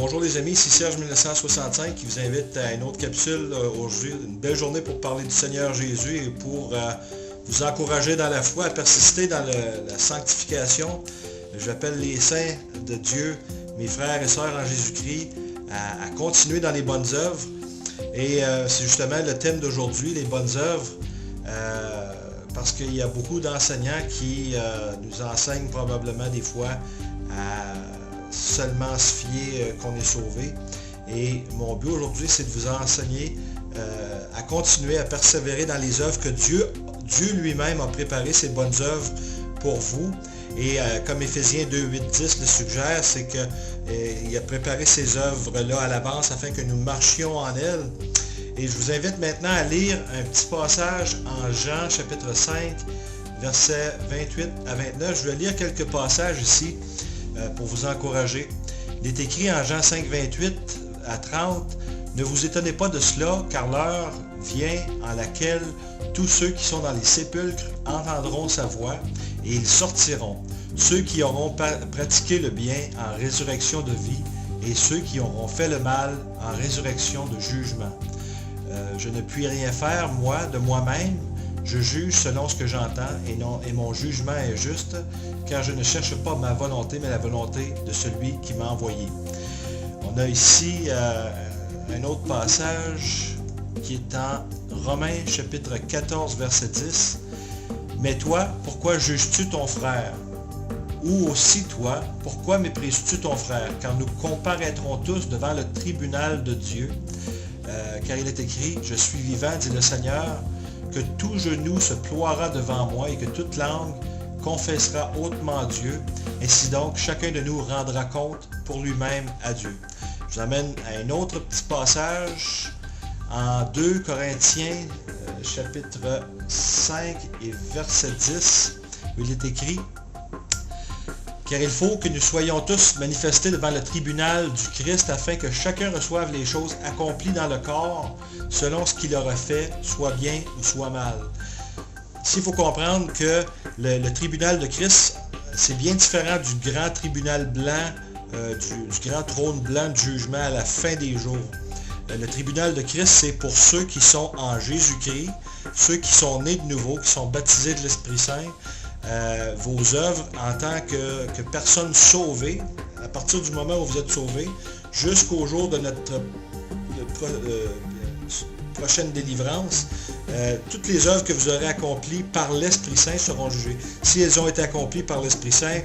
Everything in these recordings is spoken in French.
Bonjour les amis, ici Serge 1965 qui vous invite à une autre capsule aujourd'hui, une belle journée pour parler du Seigneur Jésus et pour vous encourager dans la foi, à persister dans la sanctification. J'appelle les saints de Dieu, mes frères et sœurs en Jésus-Christ, à continuer dans les bonnes œuvres. Et c'est justement le thème d'aujourd'hui, les bonnes œuvres, parce qu'il y a beaucoup d'enseignants qui nous enseignent probablement des fois à seulement se fier qu'on est sauvé. Et mon but aujourd'hui, c'est de vous enseigner à continuer à persévérer dans les œuvres que Dieu lui-même a préparé, ces bonnes œuvres pour vous. Et comme Éphésiens 2, 8, 10 le suggère, c'est qu'il a préparé ces œuvres-là à l'avance afin que nous marchions en elles. Et je vous invite maintenant à lire un petit passage en Jean chapitre 5, versets 28 à 29. Je vais lire quelques passages ici pour vous encourager. Il est écrit en Jean 5, 28 à 30, « Ne vous étonnez pas de cela, car l'heure vient en laquelle tous ceux qui sont dans les sépulcres entendront sa voix, et ils sortiront, ceux qui auront pratiqué le bien en résurrection de vie, et ceux qui auront fait le mal en résurrection de jugement. Je ne puis rien faire, moi, de moi-même. Je juge selon ce que j'entends, et mon jugement est juste, car je ne cherche pas ma volonté, mais la volonté de celui qui m'a envoyé. » On a ici un autre passage qui est en Romains chapitre 14, verset 10. « Mais toi, pourquoi juges-tu ton frère? Ou aussi toi, pourquoi méprises-tu ton frère? Car nous comparaîtrons tous devant le tribunal de Dieu. Car il est écrit, « Je suis vivant, dit le Seigneur, que tout genou se ploiera devant moi et que toute langue confessera hautement Dieu. Ainsi donc, chacun de nous rendra compte pour lui-même à Dieu. » Je vous amène à un autre petit passage en 2 Corinthiens, chapitre 5 et verset 10, où il est écrit, « Car il faut que nous soyons tous manifestés devant le tribunal du Christ afin que chacun reçoive les choses accomplies dans le corps selon ce qu'il aura fait, soit bien ou soit mal. » Ici, il faut comprendre que le tribunal de Christ, c'est bien différent du grand tribunal blanc, du grand trône blanc de jugement à la fin des jours. Le tribunal de Christ, c'est pour ceux qui sont en Jésus-Christ, ceux qui sont nés de nouveau, qui sont baptisés de l'Esprit Saint. Vos œuvres en tant que personnes sauvées, à partir du moment où vous êtes sauvés, jusqu'au jour de notre prochaine délivrance, toutes les œuvres que vous aurez accomplies par l'Esprit Saint seront jugées. Si elles ont été accomplies par l'Esprit Saint,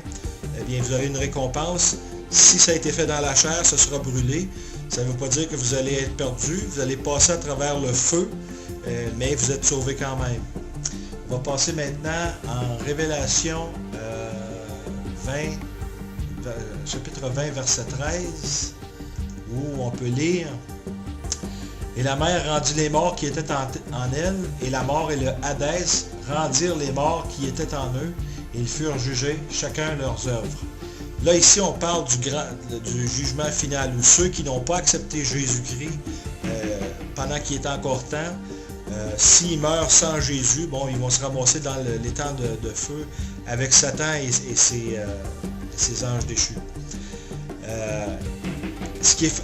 eh bien, vous aurez une récompense. Si ça a été fait dans la chair, ce sera brûlé. Ça ne veut pas dire que vous allez être perdu, vous allez passer à travers le feu, mais vous êtes sauvés quand même. On va passer maintenant en Révélation 20, chapitre 20, verset 13, où on peut lire « Et la mer rendit les morts qui étaient en elle, et la mort et le Hadès rendirent les morts qui étaient en eux, et ils furent jugés, chacun leurs œuvres. » Là, ici, on parle du jugement final, où ceux qui n'ont pas accepté Jésus-Christ pendant qu'il est encore temps, s'ils meurent sans Jésus, bon, ils vont se ramasser dans l'étang de feu avec Satan et ses anges déchus. Ce qui est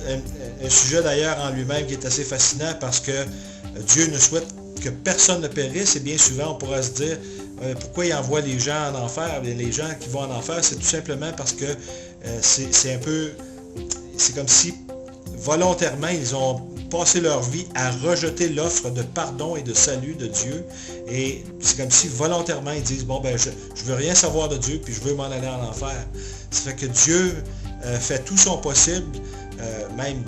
un sujet d'ailleurs en lui-même qui est assez fascinant parce que Dieu ne souhaite que personne ne périsse et bien souvent on pourra se dire pourquoi il envoie les gens en enfer? Bien, les gens qui vont en enfer, c'est tout simplement parce que c'est comme si volontairement ils ont passé leur vie à rejeter l'offre de pardon et de salut de Dieu. Et c'est comme si volontairement ils disent, bon ben je veux rien savoir de Dieu, puis je veux m'en aller en enfer. Ça fait que Dieu fait tout son possible, même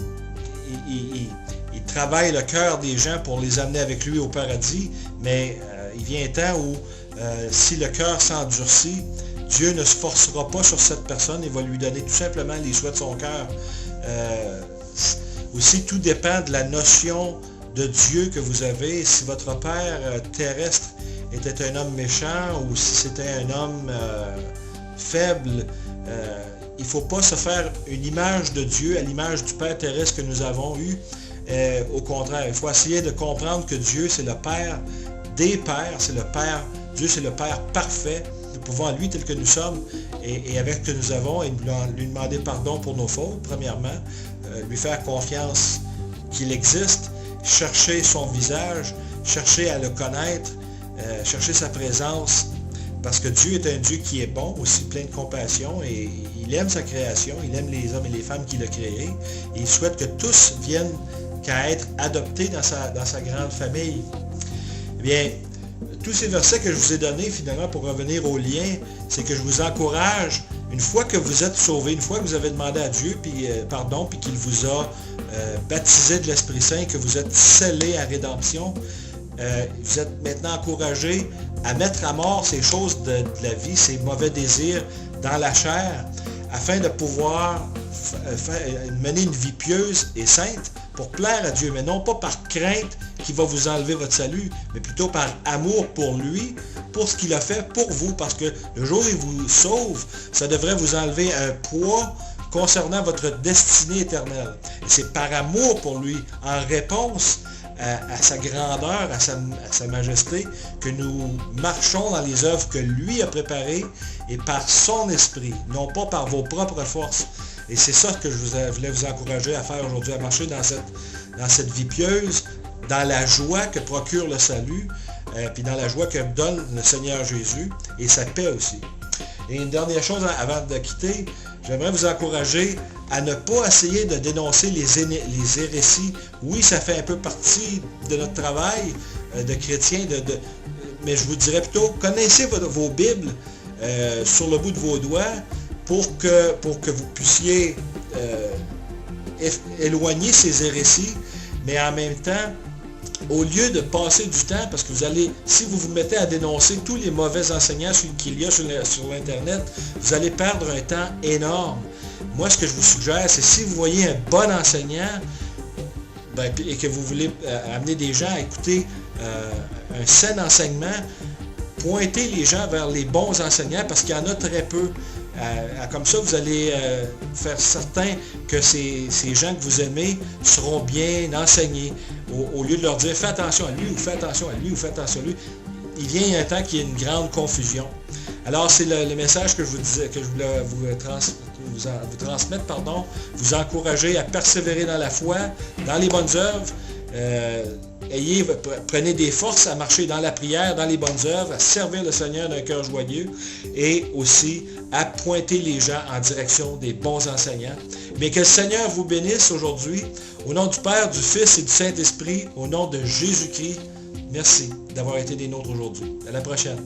il travaille le cœur des gens pour les amener avec lui au paradis, mais il vient un temps où si le cœur s'endurcit, Dieu ne se forcera pas sur cette personne et va lui donner tout simplement les souhaits de son cœur. Aussi, tout dépend de la notion de Dieu que vous avez. Si votre père terrestre était un homme méchant ou si c'était un homme faible, il ne faut pas se faire une image de Dieu à l'image du Père terrestre que nous avons eu. Au contraire, il faut essayer de comprendre que Dieu, c'est le Père des Pères, c'est le Père, Dieu c'est le Père parfait. Nous pouvons en lui tel que nous sommes et avec ce que nous avons et lui demander pardon pour nos fautes, premièrement. lui faire confiance qu'il existe, chercher son visage, chercher à le connaître, chercher sa présence, parce que Dieu est un Dieu qui est bon, aussi plein de compassion, et il aime sa création, il aime les hommes et les femmes qu'il a créés, et il souhaite que tous viennent qu'à être adoptés dans sa grande famille. Eh bien, tous ces versets que je vous ai donnés, finalement, pour revenir au lien, c'est que je vous encourage, une fois que vous êtes sauvés, une fois que vous avez demandé à Dieu pardon, puis qu'il vous a baptisé de l'Esprit Saint, que vous êtes scellés à rédemption, vous êtes maintenant encouragés à mettre à mort ces choses de la vie, ces mauvais désirs dans la chair, afin de pouvoir mener une vie pieuse et sainte pour plaire à Dieu, mais non pas par crainte qui va vous enlever votre salut, mais plutôt par amour pour lui, pour ce qu'il a fait pour vous, parce que le jour où il vous sauve, ça devrait vous enlever un poids concernant votre destinée éternelle. Et c'est par amour pour lui, en réponse à sa grandeur, à sa majesté, que nous marchons dans les œuvres que lui a préparées et par son esprit, non pas par vos propres forces. Et c'est ça que je voulais vous encourager à faire aujourd'hui, à marcher dans cette vie pieuse, dans la joie que procure le salut, puis dans la joie que donne le Seigneur Jésus, et sa paix aussi. Et une dernière chose avant de quitter, j'aimerais vous encourager à ne pas essayer de dénoncer les hérésies. Oui, ça fait un peu partie de notre travail de chrétien, mais je vous dirais plutôt, connaissez vos Bibles sur le bout de vos doigts pour que vous puissiez éloigner ces hérésies, mais en même temps, au lieu de passer du temps, parce que si vous vous mettez à dénoncer tous les mauvais enseignants qu'il y a sur l'Internet, vous allez perdre un temps énorme. Moi, ce que je vous suggère, c'est si vous voyez un bon enseignant, et que vous voulez amener des gens à écouter un sain enseignement, pointez les gens vers les bons enseignants, parce qu'il y en a très peu. Comme ça, vous allez faire certain que ces gens que vous aimez seront bien enseignés. Au lieu de leur dire « fais attention à lui » ou « fais attention à lui » ou « fais attention à lui », il vient un temps qu'il y ait une grande confusion. Alors, c'est le message que je voulais vous transmettre, vous encourager à persévérer dans la foi, dans les bonnes œuvres. Prenez des forces à marcher dans la prière, dans les bonnes œuvres, à servir le Seigneur d'un cœur joyeux et aussi à pointer les gens en direction des bons enseignants. Mais que le Seigneur vous bénisse aujourd'hui, au nom du Père, du Fils et du Saint-Esprit, au nom de Jésus-Christ. Merci d'avoir été des nôtres aujourd'hui. À la prochaine.